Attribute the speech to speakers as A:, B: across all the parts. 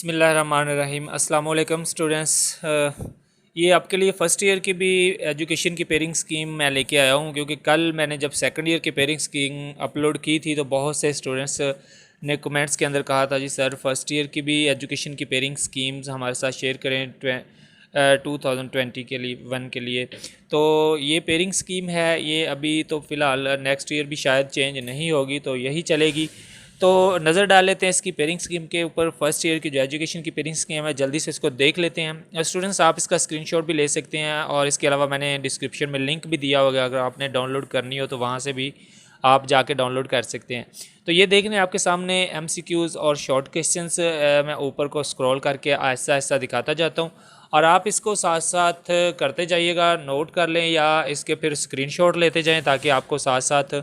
A: बिस्मिल्लाहिर्रहमानिर्रहीम। अस्सलाम वालेकुम स्टूडेंट्स। ये आपके लिए फ़र्स्ट ईयर की भी एजुकेशन की पेयरिंग स्कीम मैं लेके आया हूँ, क्योंकि कल मैंने जब सेकंड ईयर की पेयरिंग स्कीम अपलोड की थी तो बहुत से स्टूडेंट्स ने कमेंट्स के अंदर कहा था जी सर फ़र्स्ट ईयर की भी एजुकेशन की पेयरिंग स्कीम्स हमारे साथ शेयर करें 2020 के लिए 1 के लिए। तो ये पेयरिंग स्कीम है, ये अभी तो फ़िलहाल नेक्स्ट ईयर भी शायद चेंज नहीं होगी, तो यही चलेगी। तो नज़र डाल लेते हैं इसकी पेयरिंग स्कीम के ऊपर। फर्स्ट ईयर की जो एजुकेशन की पेयरिंग स्कीम है जल्दी से इसको देख लेते हैं। स्टूडेंट्स आप इसका स्क्रीनशॉट भी ले सकते हैं, और इसके अलावा मैंने डिस्क्रिप्शन में लिंक भी दिया होगा, अगर आपने डाउनलोड करनी हो तो वहाँ से भी आप जाके डाउनलोड कर सकते हैं। तो ये देखने आपके सामने MCQs और शॉर्ट क्वेश्चंस मैं ऊपर को स्क्रॉल करके आहिस्ता आहिस्ता दिखाता जाता हूँ, और आप इसको साथ साथ करते जाइएगा, नोट कर लें या इसके फिर स्क्रीनशॉट लेते जाएं, ताकि आपको साथ साथ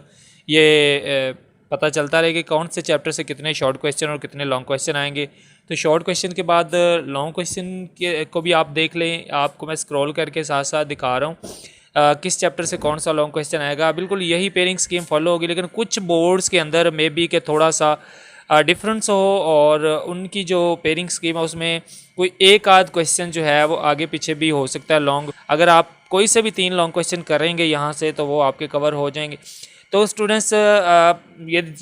A: ये पता चलता रहे कि कौन से चैप्टर से कितने शॉर्ट क्वेश्चन और कितने लॉन्ग क्वेश्चन आएंगे। तो शॉर्ट क्वेश्चन के बाद लॉन्ग क्वेश्चन के को भी आप देख लें, आपको मैं स्क्रॉल करके साथ साथ दिखा रहा हूँ किस चैप्टर से कौन सा लॉन्ग क्वेश्चन आएगा। बिल्कुल यही पेयरिंग स्कीम फॉलो होगी, लेकिन कुछ बोर्ड्स के अंदर मे बी के थोड़ा सा डिफरेंस हो, और उनकी जो पेयरिंग स्कीम है उसमें कोई एक आध क्वेश्चन जो है वो आगे पीछे भी हो सकता है लॉन्ग। अगर आप कोई से भी 3 लॉन्ग क्वेश्चन करेंगे यहाँ से तो वो आपके कवर हो जाएंगे। तो स्टूडेंट्स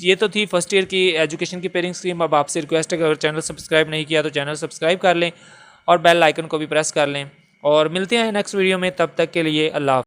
A: ये तो थी फर्स्ट ईयर की एजुकेशन की पेयरिंग स्कीम। अब आपसे रिक्वेस्ट है कि अगर चैनल सब्सक्राइब नहीं किया तो चैनल सब्सक्राइब कर लें और बेल आइकन को भी प्रेस कर लें, और मिलते हैं नेक्स्ट वीडियो में। तब तक के लिए अल्लाह।